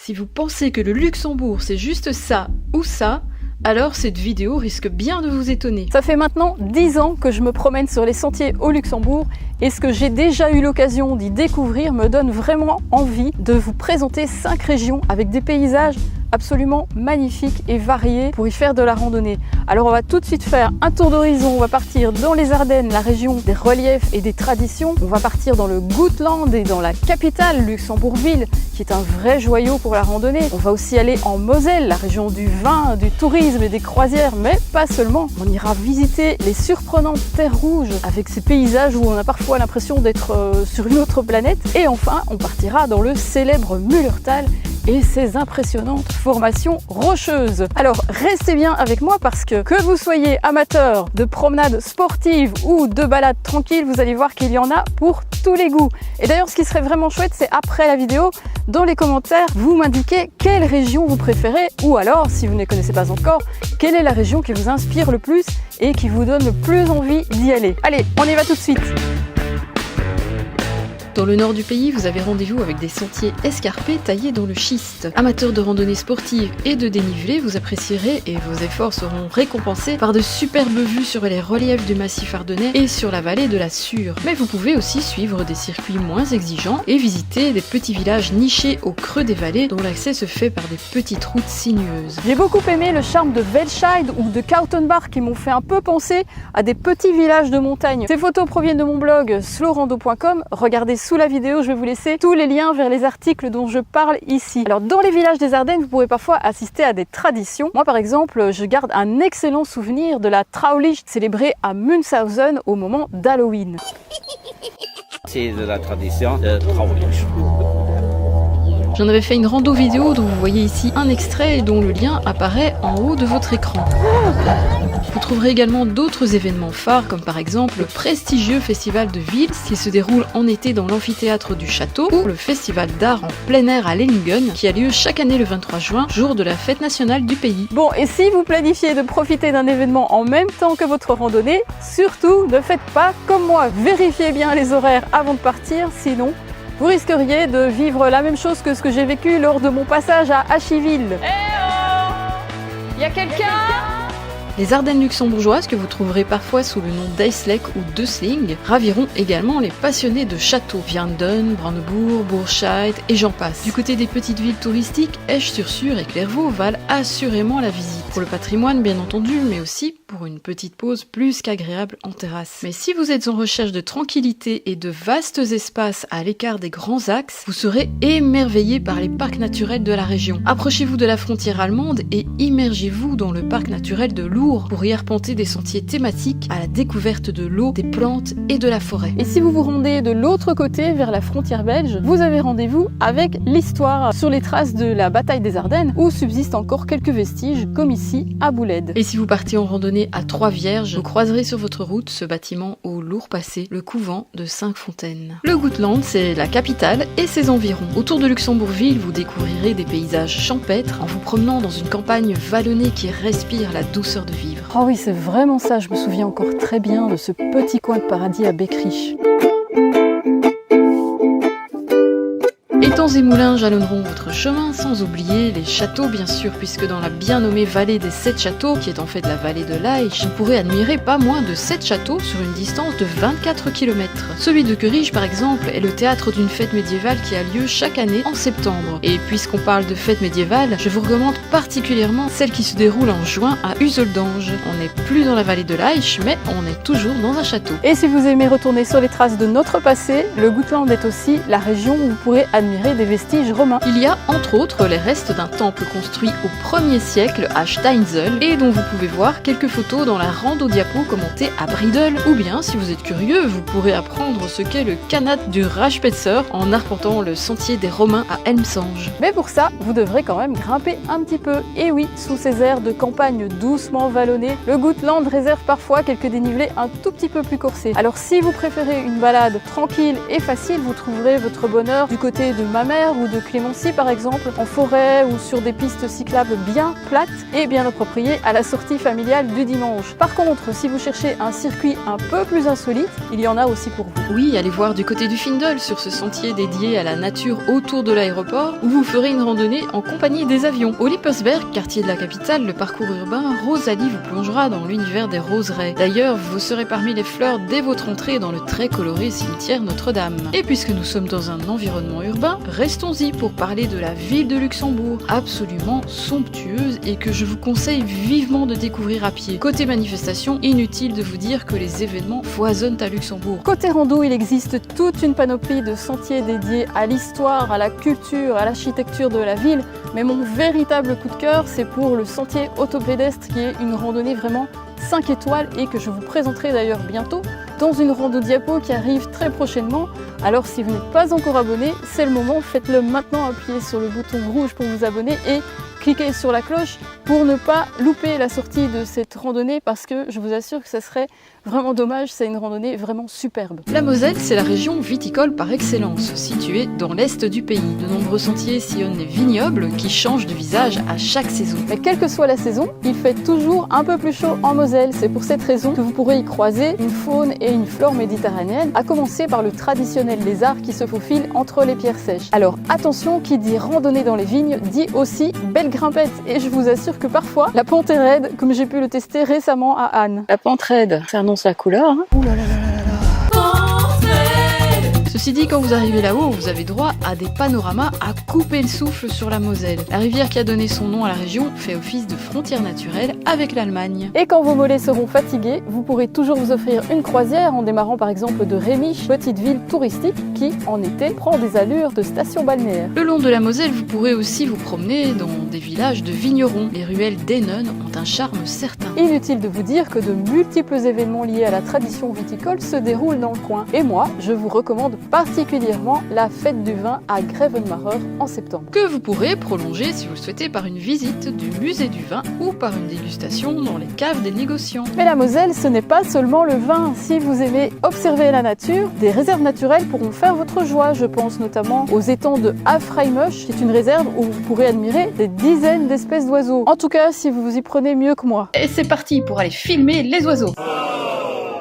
Si vous pensez que le Luxembourg c'est juste ça ou ça, alors cette vidéo risque bien de vous étonner. Ça fait maintenant 10 ans que je me promène sur les sentiers au Luxembourg et ce que j'ai déjà eu l'occasion d'y découvrir me donne vraiment envie de vous présenter 5 régions avec des paysages absolument magnifiques et variés pour y faire de la randonnée. Alors on va tout de suite faire un tour d'horizon, on va partir dans les Ardennes, la région des reliefs et des traditions. On va partir dans le Goetland et dans la capitale, Luxembourg-Ville, qui est un vrai joyau pour la randonnée. On va aussi aller en Moselle, la région du vin, du tourisme et des croisières, mais pas seulement. On ira visiter les surprenantes terres rouges avec ces paysages où on a parfois l'impression d'être sur une autre planète. Et enfin, on partira dans le célèbre Mullertal et ses impressionnantes formations rocheuses. Alors restez bien avec moi parce que vous soyez amateur de promenades sportives ou de balades tranquilles, vous allez voir qu'il y en a pour tous les goûts. Et d'ailleurs ce qui serait vraiment chouette, c'est après la vidéo, dans les commentaires, vous m'indiquez quelle région vous préférez ou alors, si vous ne les connaissez pas encore, quelle est la région qui vous inspire le plus et qui vous donne le plus envie d'y aller. Allez, on y va tout de suite. Dans le nord du pays, vous avez rendez-vous avec des sentiers escarpés taillés dans le schiste. Amateurs de randonnée sportive et de dénivelé, vous apprécierez et vos efforts seront récompensés par de superbes vues sur les reliefs du massif ardennais et sur la vallée de la Sûre. Mais vous pouvez aussi suivre des circuits moins exigeants et visiter des petits villages nichés au creux des vallées dont l'accès se fait par des petites routes sinueuses. J'ai beaucoup aimé le charme de Velscheid ou de Kautenbach qui m'ont fait un peu penser à des petits villages de montagne. Ces photos proviennent de mon blog slowrando.com. Regardez sous la vidéo, je vais vous laisser tous les liens vers les articles dont je parle ici. Alors dans les villages des Ardennes, vous pourrez parfois assister à des traditions. Moi par exemple, je garde un excellent souvenir de la Traulicht célébrée à Münchhausen au moment d'Halloween. C'est de la tradition de Traulicht. J'en avais fait une rando vidéo dont vous voyez ici un extrait et dont le lien apparaît en haut de votre écran. Vous trouverez également d'autres événements phares comme par exemple le prestigieux festival de Vils qui se déroule en été dans l'amphithéâtre du château ou le festival d'art en plein air à Lellingen qui a lieu chaque année le 23 juin, jour de la fête nationale du pays. Bon, et si vous planifiez de profiter d'un événement en même temps que votre randonnée, surtout ne faites pas comme moi, vérifiez bien les horaires avant de partir, sinon vous risqueriez de vivre la même chose que ce que j'ai vécu lors de mon passage à Achiville. Eh oh, y a quelqu'un ? Les Ardennes luxembourgeoises, que vous trouverez parfois sous le nom d'Eislek ou d'Ösling, raviront également les passionnés de châteaux, Vianden, Brandebourg, Bourscheid et j'en passe. Du côté des petites villes touristiques, Esch-sur-Sûre et Clairvaux valent assurément la visite. Pour le patrimoine bien entendu, mais aussi pour une petite pause plus qu'agréable en terrasse. Mais si vous êtes en recherche de tranquillité et de vastes espaces à l'écart des grands axes, vous serez émerveillé par les parcs naturels de la région. Approchez-vous de la frontière allemande et immergez-vous dans le parc naturel de Lourdes pour y arpenter des sentiers thématiques à la découverte de l'eau, des plantes et de la forêt. Et si vous vous rendez de l'autre côté, vers la frontière belge, vous avez rendez-vous avec l'histoire sur les traces de la bataille des Ardennes où subsistent encore quelques vestiges comme ici à Bouled. Et si vous partez en randonnée à Trois-Vierges, vous croiserez sur votre route ce bâtiment au lourd passé, le couvent de Cinq-Fontaines. Le Goetland, c'est la capitale et ses environs. Autour de Luxembourg-Ville, vous découvrirez des paysages champêtres en vous promenant dans une campagne vallonnée qui respire la douceur de vivre. Oh oui, c'est vraiment ça, je me souviens encore très bien de ce petit coin de paradis à Beckrich. Étangs et moulins jalonneront votre chemin, sans oublier les châteaux bien sûr, puisque dans la bien nommée vallée des 7 châteaux, qui est en fait la vallée de l'Aïch, vous pourrez admirer pas moins de 7 châteaux sur une distance de 24 km. Celui de Querich par exemple est le théâtre d'une fête médiévale qui a lieu chaque année en septembre. Et puisqu'on parle de fête médiévale, je vous recommande particulièrement celle qui se déroule en juin à Useldange. On n'est plus dans la vallée de l'Aïch, mais on est toujours dans un château. Et si vous aimez retourner sur les traces de notre passé, le Goetland est aussi la région où vous pourrez admirer des vestiges romains. Il y a entre autres les restes d'un temple construit au 1er siècle à Steinzel et dont vous pouvez voir quelques photos dans la rando diapo commentée à Bridel. Ou bien, si vous êtes curieux, vous pourrez apprendre ce qu'est le Kanat du Rajpetzer en arpentant le sentier des Romains à Elmsange. Mais pour ça, vous devrez quand même grimper un petit peu. Et oui, sous ces airs de campagne doucement vallonnés, le Goetland réserve parfois quelques dénivelés un tout petit peu plus corsés. Alors si vous préférez une balade tranquille et facile, vous trouverez votre bonheur du côté de de Mamers ou de Clémency par exemple, en forêt ou sur des pistes cyclables bien plates et bien appropriées à la sortie familiale du dimanche. Par contre, si vous cherchez un circuit un peu plus insolite, il y en a aussi pour vous. Oui, allez voir du côté du Findel, sur ce sentier dédié à la nature autour de l'aéroport, où vous ferez une randonnée en compagnie des avions. Au Lippesberg, quartier de la capitale, le parcours urbain, Rosalie vous plongera dans l'univers des roseraies. D'ailleurs, vous serez parmi les fleurs dès votre entrée dans le très coloré cimetière Notre-Dame. Et puisque nous sommes dans un environnement urbain, restons-y pour parler de la ville de Luxembourg, absolument somptueuse et que je vous conseille vivement de découvrir à pied. Côté manifestation, inutile de vous dire que les événements foisonnent à Luxembourg. Côté rando, il existe toute une panoplie de sentiers dédiés à l'histoire, à la culture, à l'architecture de la ville, mais mon véritable coup de cœur, c'est pour le sentier autopédestre qui est une randonnée vraiment 5 étoiles et que je vous présenterai d'ailleurs bientôt dans une rando diapo qui arrive très prochainement. Alors si vous n'êtes pas encore abonné, c'est le moment, faites-le maintenant, appuyez sur le bouton rouge pour vous abonner et cliquez sur la cloche pour ne pas louper la sortie de cette randonnée parce que je vous assure que ça serait vraiment dommage, c'est une randonnée vraiment superbe. La Moselle, c'est la région viticole par excellence, située dans l'est du pays. De nombreux sentiers sillonnent les vignobles qui changent de visage à chaque saison. Mais quelle que soit la saison, il fait toujours un peu plus chaud en Moselle. C'est pour cette raison que vous pourrez y croiser une faune et une flore méditerranéenne, à commencer par le traditionnel lézard qui se faufile entre les pierres sèches. Alors attention, qui dit randonnée dans les vignes dit aussi belle grimpette. Et je vous assure que parfois, la pente est raide, comme j'ai pu le tester récemment à Anne. La pente raide, ça annonce la couleur. Hein. Ouh là là là là là. Ceci dit, quand vous arrivez là-haut, vous avez droit à des panoramas à couper le souffle sur la Moselle. La rivière qui a donné son nom à la région fait office de frontière naturelle avec l'Allemagne. Et quand vos mollets seront fatigués, vous pourrez toujours vous offrir une croisière en démarrant par exemple de Rémisch, petite ville touristique qui, en été, prend des allures de station balnéaire. Le long de la Moselle, vous pourrez aussi vous promener dans des villages de vignerons. Les ruelles d'Hennen ont un charme certain. Inutile de vous dire que de multiples événements liés à la tradition viticole se déroulent dans le coin. Et moi, je vous recommande particulièrement la fête du vin à Grevenmacher en septembre. Que vous pourrez prolonger si vous le souhaitez par une visite du musée du vin ou par une dégustation dans les caves des négociants. Mais la Moselle, ce n'est pas seulement le vin. Si vous aimez observer la nature, des réserves naturelles pourront faire votre joie. Je pense notamment aux étangs de Hafreimusch, qui est une réserve où vous pourrez admirer des dizaines d'espèces d'oiseaux. En tout cas, si vous vous y prenez mieux que moi. Et c'est parti pour aller filmer les oiseaux.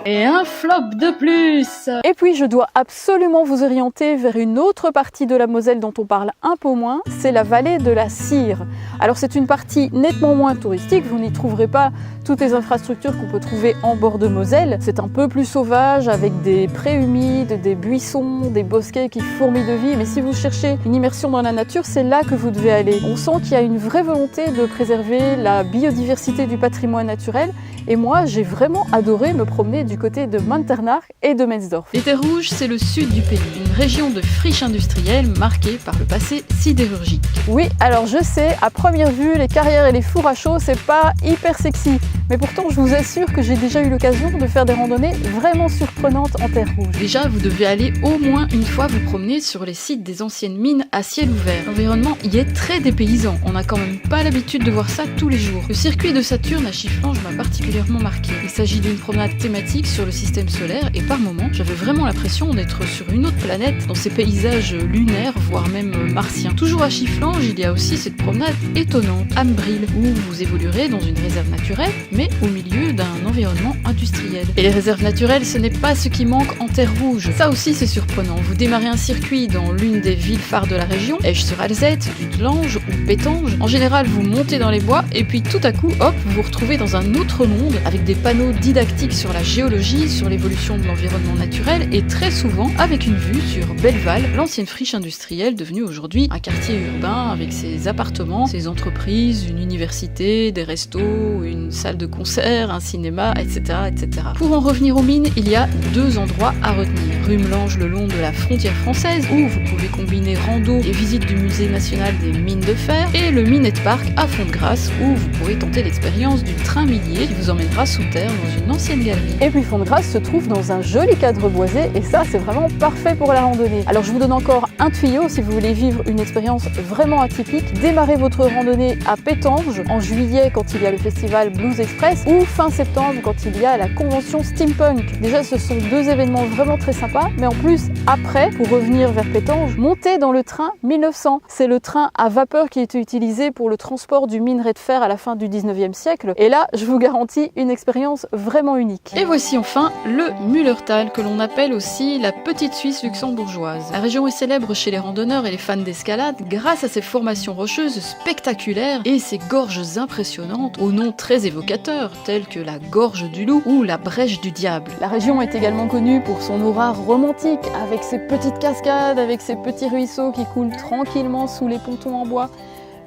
Et un flop de plus. Et puis je dois absolument vous orienter vers une autre partie de la Moselle dont on parle un peu moins, c'est la vallée de la Cire. Alors c'est une partie nettement moins touristique, vous n'y trouverez pas toutes les infrastructures qu'on peut trouver en bord de Moselle. C'est un peu plus sauvage avec des prés humides, des buissons, des bosquets qui fourmillent de vie, mais si vous cherchez une immersion dans la nature, c'est là que vous devez aller. On sent qu'il y a une vraie volonté de préserver la biodiversité du patrimoine naturel et moi j'ai vraiment adoré me promener du côté de Manternach et de Metzdorf. Les Terres Rouges, c'est le sud du pays, une région de friche industrielle marquée par le passé sidérurgique. Oui, alors je sais, à première vue, les carrières et les fours à chaud, c'est pas hyper sexy. Mais pourtant, je vous assure que j'ai déjà eu l'occasion de faire des randonnées vraiment surprenantes en Terre Rouge. Déjà, vous devez aller au moins une fois vous promener sur les sites des anciennes mines à ciel ouvert. L'environnement y est très dépaysant, on n'a quand même pas l'habitude de voir ça tous les jours. Le circuit de Saturne à Chifflange m'a particulièrement marqué. Il s'agit d'une promenade thématique sur le système solaire et par moments, j'avais vraiment l'impression d'être sur une autre planète dans ces paysages lunaires, voire même martiens. Toujours à Chifflange, il y a aussi cette promenade étonnante, Ambril, où vous évoluerez dans une réserve naturelle, mais au milieu d'un environnement industriel. Et les réserves naturelles, ce n'est pas ce qui manque en Terre Rouge. Ça aussi, c'est surprenant. Vous démarrez un circuit dans l'une des villes phares de la région, Esch-sur-Alzette, Dudelange ou Pétange. En général, vous montez dans les bois et puis tout à coup, hop, vous vous retrouvez dans un autre monde avec des panneaux didactiques sur la géologie, sur l'évolution de l'environnement naturel et très souvent avec une vue sur Belleval, l'ancienne friche industrielle devenue aujourd'hui un quartier urbain avec ses appartements, ses entreprises, une université, des restos, une salle de concert, un cinéma, etc., etc. Pour en revenir aux mines, il y a 2 endroits à retenir. Rumelange le long de la frontière française où vous pouvez combiner rando et visite du musée national des mines de fer et le Minette Park à Font-de-Grâce où vous pourrez tenter l'expérience du train millier qui vous emmènera sous terre dans une ancienne galerie. Et puis Font-de-Grâce se trouve dans un joli cadre boisé et ça c'est vraiment parfait pour la randonnée. Alors je vous donne encore un tuyau si vous voulez vivre une expérience vraiment atypique. Démarrez votre randonnée à Pétange en juillet quand il y a le festival Blues Express, ou fin septembre quand il y a la convention Steampunk. Déjà, ce sont deux événements vraiment très sympas, mais en plus, après, pour revenir vers Pétange, montez dans le train 1900. C'est le train à vapeur qui était utilisé pour le transport du minerai de fer à la fin du 19e siècle. Et là, je vous garantis une expérience vraiment unique. Et voici enfin le Mullertal, que l'on appelle aussi la petite Suisse luxembourgeoise. La région est célèbre chez les randonneurs et les fans d'escalade grâce à ses formations rocheuses spectaculaires et ses gorges impressionnantes aux noms très évocateurs tels que la gorge du loup ou la brèche du diable. La région est également connue pour son aura romantique, avec ses petites cascades, avec ses petits ruisseaux qui coulent tranquillement sous les pontons en bois.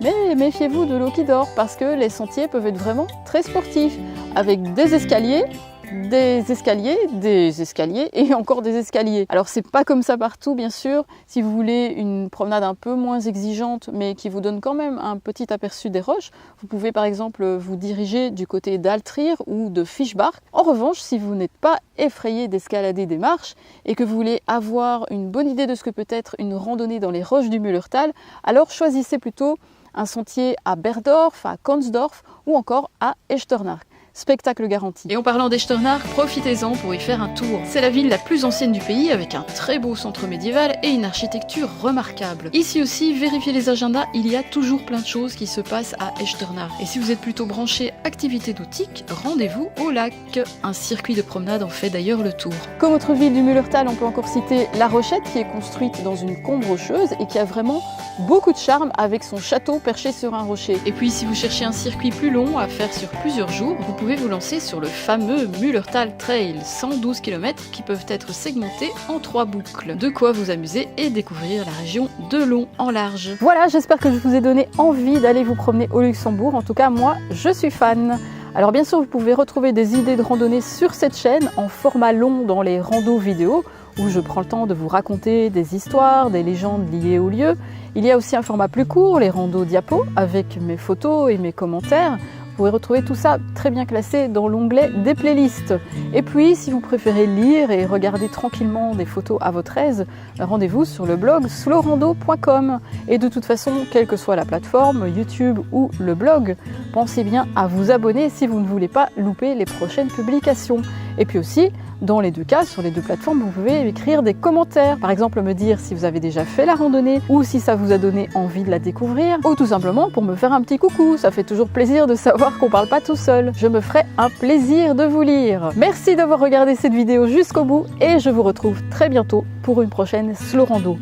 Mais méfiez-vous de l'eau qui dort, parce que les sentiers peuvent être vraiment très sportifs, avec des escaliers et encore des escaliers. Alors c'est pas comme ça partout bien sûr. Si vous voulez une promenade un peu moins exigeante mais qui vous donne quand même un petit aperçu des roches, vous pouvez par exemple vous diriger du côté d'Altrir ou de Fischbach. En revanche, si vous n'êtes pas effrayé d'escalader des marches et que vous voulez avoir une bonne idée de ce que peut être une randonnée dans les roches du Mullertal, alors choisissez plutôt un sentier à Berdorf, à Konsdorf ou encore à Echternach. Spectacle garanti. Et en parlant d'Echternach, profitez-en pour y faire un tour. C'est la ville la plus ancienne du pays avec un très beau centre médiéval et une architecture remarquable. Ici aussi, vérifiez les agendas, il y a toujours plein de choses qui se passent à Echternach. Et si vous êtes plutôt branché activité nautique, rendez-vous au lac. Un circuit de promenade en fait d'ailleurs le tour. Comme autre ville du Mullertal, on peut encore citer La Rochette qui est construite dans une combe rocheuse et qui a vraiment beaucoup de charme avec son château perché sur un rocher. Et puis si vous cherchez un circuit plus long à faire sur plusieurs jours, vous pouvez vous lancer sur le fameux Mullertal Trail, 112 km qui peuvent être segmentés en 3 boucles. De quoi vous amuser et découvrir la région de long en large. Voilà, j'espère que je vous ai donné envie d'aller vous promener au Luxembourg. En tout cas, moi, je suis fan. Alors bien sûr, vous pouvez retrouver des idées de randonnée sur cette chaîne en format long dans les randos vidéo où je prends le temps de vous raconter des histoires, des légendes liées au lieu. Il y a aussi un format plus court, les randos diapos, avec mes photos et mes commentaires. Vous pouvez retrouver tout ça très bien classé dans l'onglet des playlists. Et puis, si vous préférez lire et regarder tranquillement des photos à votre aise, rendez-vous sur le blog slowrando.com. Et de toute façon, quelle que soit la plateforme, YouTube ou le blog, pensez bien à vous abonner si vous ne voulez pas louper les prochaines publications. Et puis aussi, dans les deux cas, sur les deux plateformes, vous pouvez écrire des commentaires. Par exemple, me dire si vous avez déjà fait la randonnée ou si ça vous a donné envie de la découvrir. Ou tout simplement pour me faire un petit coucou. Ça fait toujours plaisir de savoir qu'on parle pas tout seul. Je me ferai un plaisir de vous lire. Merci d'avoir regardé cette vidéo jusqu'au bout et je vous retrouve très bientôt pour une prochaine Slow Rando.